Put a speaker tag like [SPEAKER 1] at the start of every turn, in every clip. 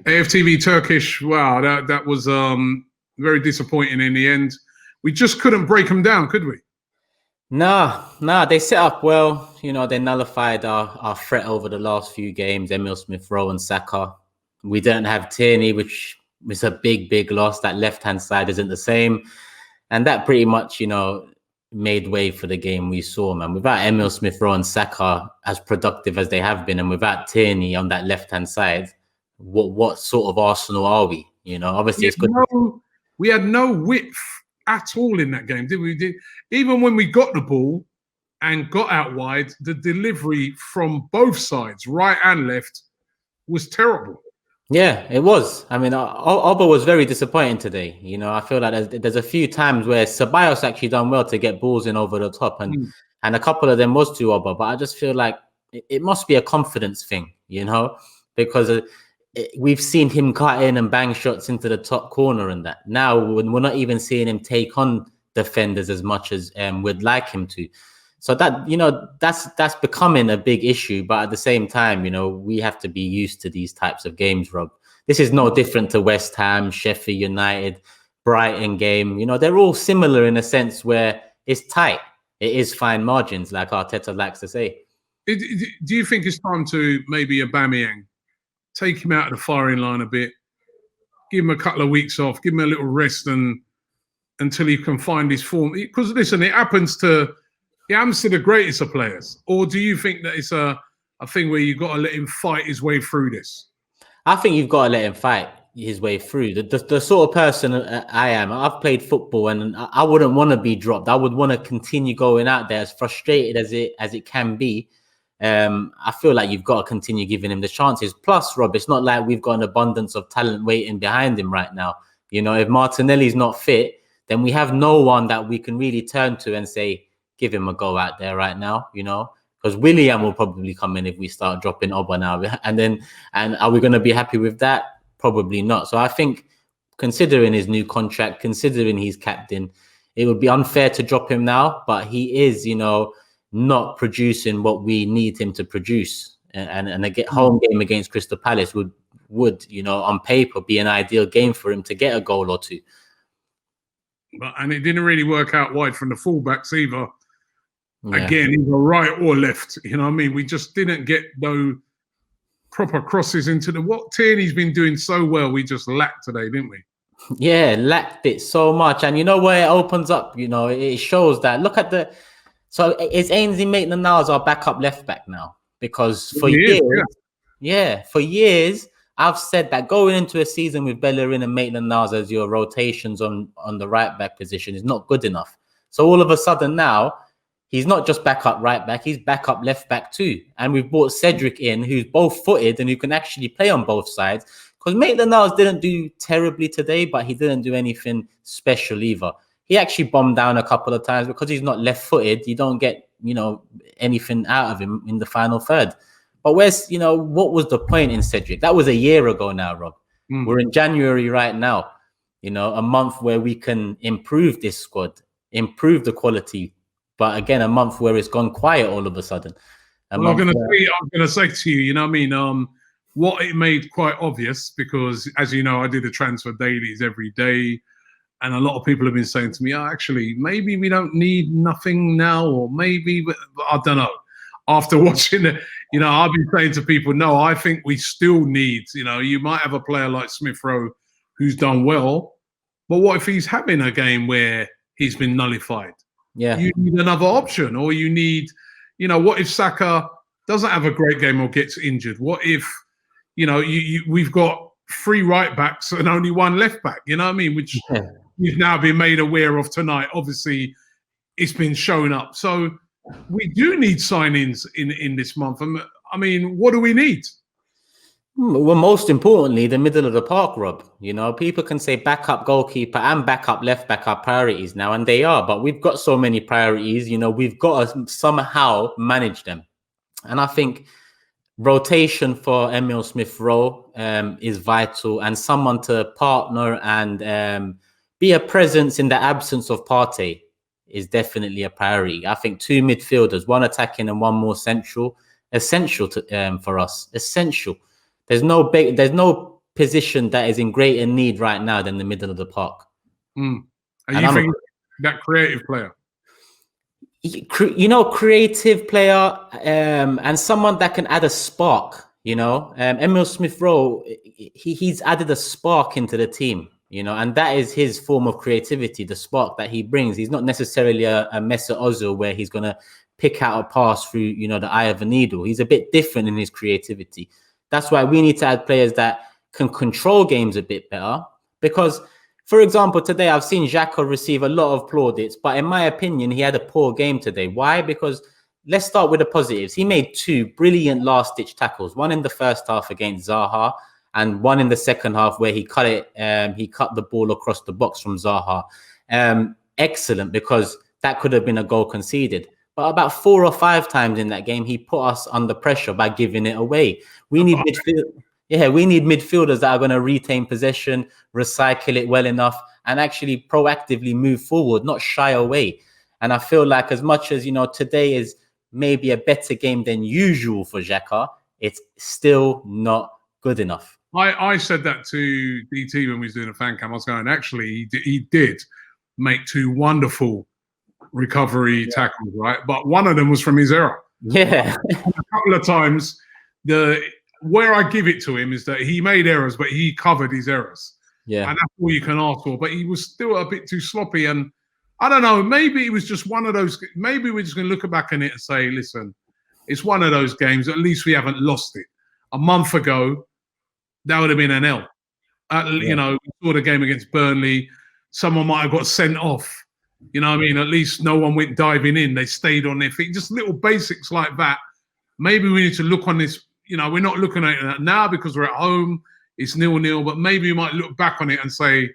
[SPEAKER 1] AFTV Turkish, wow, that was very disappointing in the end. We just couldn't break them down, could we?
[SPEAKER 2] Nah, they set up well. They nullified our threat over the last few games, Emile Smith-Rowe and Saka. We don't have Tierney, which is a big loss. That left-hand side isn't the same. And that pretty much, made way for the game we saw, man. Without Emile Smith-Rowe and Saka as productive as they have been, and without Tierney on that left-hand side, what sort of Arsenal are we? Obviously it's good.
[SPEAKER 1] We had no width at all in that game, did we? Even when we got the ball and got out wide, the delivery from both sides, right and left, was terrible.
[SPEAKER 2] Yeah, it was. I mean, Oba was very disappointing today. I feel like there's a few times where Ceballos actually done well to get balls in over the top, and a couple of them was to Oba. But I just feel like it must be a confidence thing, because we've seen him cut in and bang shots into the top corner and that. Now we're not even seeing him take on defenders as much as we'd like him to. So that, that's becoming a big issue. But at the same time, we have to be used to these types of games, Rob. This is no different to West Ham, Sheffield United, Brighton game. They're all similar in a sense where it's tight. It is fine margins, like Arteta likes to say.
[SPEAKER 1] Do you think it's time to maybe Aubameyang, take him out of the firing line a bit, give him a couple of weeks off, give him a little rest until he can find his form? Because listen, it happens to the greatest of players. Or do you think that it's a thing where you've got to let him fight his way through this?
[SPEAKER 2] I think you've got to let him fight his way through. The sort of person I am, I've played football and I wouldn't want to be dropped. I would want to continue going out there, as frustrated as it can be. I feel like you've got to continue giving him the chances. Plus, Rob, it's not like we've got an abundance of talent waiting behind him right now. If Martinelli's not fit, then we have no one that we can really turn to and say, give him a go out there right now, because Willian will probably come in if we start dropping Oba now. And are we going to be happy with that? Probably not. So I think, considering his new contract, considering he's captain, it would be unfair to drop him now, but he is, not producing what we need him to produce. And a home game against Crystal Palace would on paper be an ideal game for him to get a goal or two.
[SPEAKER 1] And it didn't really work out wide from the fullbacks either. Yeah. Again, either right or left. We just didn't get no proper crosses into what Tierney's been doing so well. We just lacked today, didn't we?
[SPEAKER 2] Yeah, lacked it so much. And where it opens up, it shows that. Look at so is Ainsley Maitland-Niles our backup left back now? Because for years, I've said that going into a season with Bellerin and Maitland-Niles as your rotations on the right back position is not good enough. So all of a sudden now, he's not just backup right back, he's backup left back too. And we've brought Cedric in, who's both footed and who can actually play on both sides. Because Maitland-Niles didn't do terribly today, but he didn't do anything special either. He actually bombed down a couple of times because he's not left-footed. You don't get, anything out of him in the final third. But what was the point in Cedric? That was a year ago now, Rob. We're in January right now. A month where we can improve this squad, improve the quality. But again, a month where it's gone quiet all of a sudden.
[SPEAKER 1] I'm going to say to you, what it made quite obvious, because as you know, I do the transfer dailies every day. And a lot of people have been saying to me, actually, maybe we don't need nothing now, or maybe, but I don't know. After watching it, I've been saying to people, no, I think we still need, you might have a player like Smith-Rowe who's done well, but what if he's having a game where he's been nullified?
[SPEAKER 2] Yeah.
[SPEAKER 1] You need another option, or you need, what if Saka doesn't have a great game or gets injured? What if, we've got 3 right backs and only 1 left back, which we've now been made aware of tonight. Obviously, it's been shown up. So we do need signings in this month. What do we need?
[SPEAKER 2] Well, most importantly, the middle of the park, Rob. People can say backup goalkeeper and backup left back are priorities now, and they are. But we've got so many priorities, we've got to somehow manage them. And I think rotation for Emile Smith-Rowe is vital, and someone to partner and be a presence in the absence of Partey is definitely a priority. I think 2 midfielders, 1 attacking and 1 more central, essential for us. Essential. There's no position that is in greater need right now than the middle of the park.
[SPEAKER 1] And you think that creative player?
[SPEAKER 2] Creative player, and someone that can add a spark. Emile Smith-Rowe, he's added a spark into the team. And that is his form of creativity, the spark that he brings. He's not necessarily a Mesut Ozil where he's going to pick out a pass through, the eye of a needle. He's a bit different in his creativity. That's why we need to add players that can control games a bit better. Because, for example, today I've seen Xhaka receive a lot of plaudits, but in my opinion, he had a poor game today. Why? Because let's start with the positives. He made 2 brilliant last-ditch tackles, one in the first half against Zaha, and one in the second half where he cut it. He cut the ball across the box from Zaha. Excellent, because that could have been a goal conceded. But about 4 or 5 times in that game, he put us under pressure by giving it away. We need midfielders that are going to retain possession, recycle it well enough, and actually proactively move forward, not shy away. And I feel like as much as, today is maybe a better game than usual for Xhaka, it's still not good enough.
[SPEAKER 1] I said that to DT when we was doing a fan cam. I was going, actually, he did make 2 wonderful recovery tackles, right? But one of them was from his error.
[SPEAKER 2] Yeah.
[SPEAKER 1] A couple of times, where I give it to him is that he made errors, but he covered his errors.
[SPEAKER 2] Yeah.
[SPEAKER 1] And that's all you can ask for. But he was still a bit too sloppy. And I don't know, maybe it was just one of those. Maybe we're just going to look back on it and say, listen, it's one of those games. At least we haven't lost it. A month ago, that would have been an L. We saw the game against Burnley. Someone might have got sent off. You know what I mean? At least no one went diving in. They stayed on their feet. Just little basics like that. Maybe we need to look on this. We're not looking at it now because we're at home. It's 0-0. But maybe we might look back on it and say,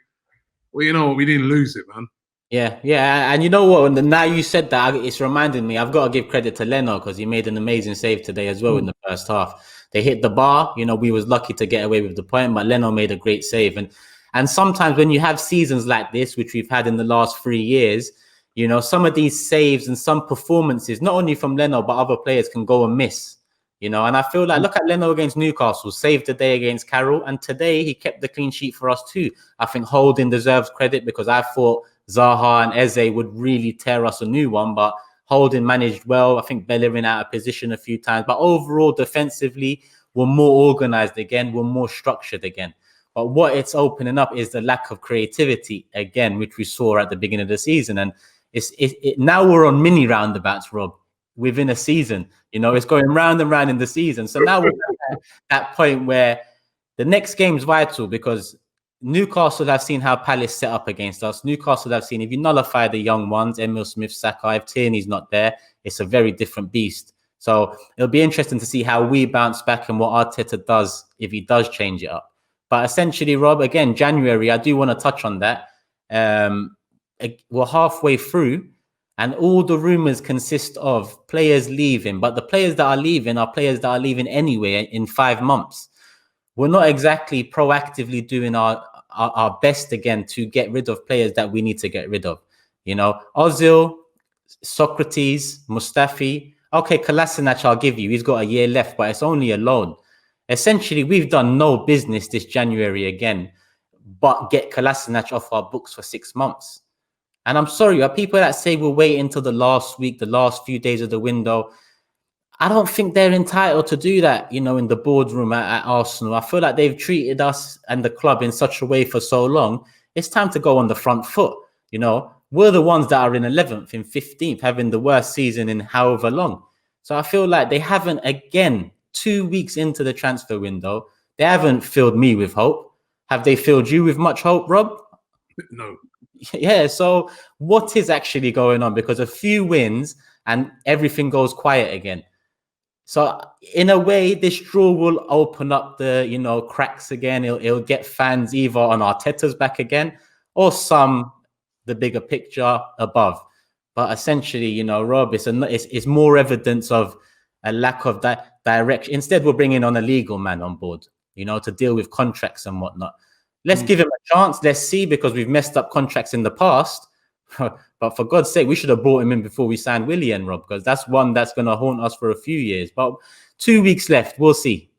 [SPEAKER 1] well, you know what? We didn't lose it, man.
[SPEAKER 2] Yeah. And you know what? Now you said that, it's reminded me. I've got to give credit to Leno because he made an amazing save today as well in the first half. They hit the bar. We was lucky to get away with the point, but Leno made a great save. And sometimes when you have seasons like this, which we've had in the last 3 years, some of these saves and some performances, not only from Leno, but other players can go amiss. And I feel like, look at Leno against Newcastle, saved the day against Carroll. And today he kept the clean sheet for us too. I think Holding deserves credit because I thought Zaha and Eze would really tear us a new one, but Holding managed well. I think Bellerin out of position a few times, but overall defensively, we're more organized again. We're more structured again. But what it's opening up is the lack of creativity again, which we saw at the beginning of the season. And now we're on mini roundabouts, Rob, within a season. It's going round and round in the season. So now we're at that point where the next game is vital because Newcastle have seen how Palace set up against us. Newcastle have seen if you nullify the young ones, Emile Smith, Saka, if Tierney's not there, it's a very different beast. So it'll be interesting to see how we bounce back and what Arteta does if he does change it up. But essentially, Rob, again, January, I do want to touch on that. We're halfway through and all the rumors consist of players leaving. But the players that are leaving are players that are leaving anyway in 5 months. We're not exactly proactively doing our best again to get rid of players that we need to get rid of. Ozil, Socrates, Mustafi. Okay, Kolasinac, I'll give you. He's got a year left, but it's only a loan. Essentially, we've done no business this January again, but get Kolasinac off our books for 6 months. And I'm sorry, are people that say we'll wait until the last week, the last few days of the window? I don't think they're entitled to do that, in the boardroom at Arsenal. I feel like they've treated us and the club in such a way for so long. It's time to go on the front foot. We're the ones that are in 11th, in 15th, having the worst season in however long. So I feel like they haven't, again, 2 weeks into the transfer window, they haven't filled me with hope. Have they filled you with much hope, Rob?
[SPEAKER 1] No.
[SPEAKER 2] Yeah, so what is actually going on? Because a few wins and everything goes quiet again. So in a way, this draw will open up the, cracks again. It'll get fans either on Arteta's back again or the bigger picture above. But essentially, Rob, it's more evidence of a lack of that direction. Instead, we're bringing on a legal man on board, to deal with contracts and whatnot. Let's give him a chance. Let's see, because we've messed up contracts in the past. But for God's sake, we should have brought him in before we signed Willian, Rob, because that's one that's going to haunt us for a few years. But 2 weeks left. We'll see.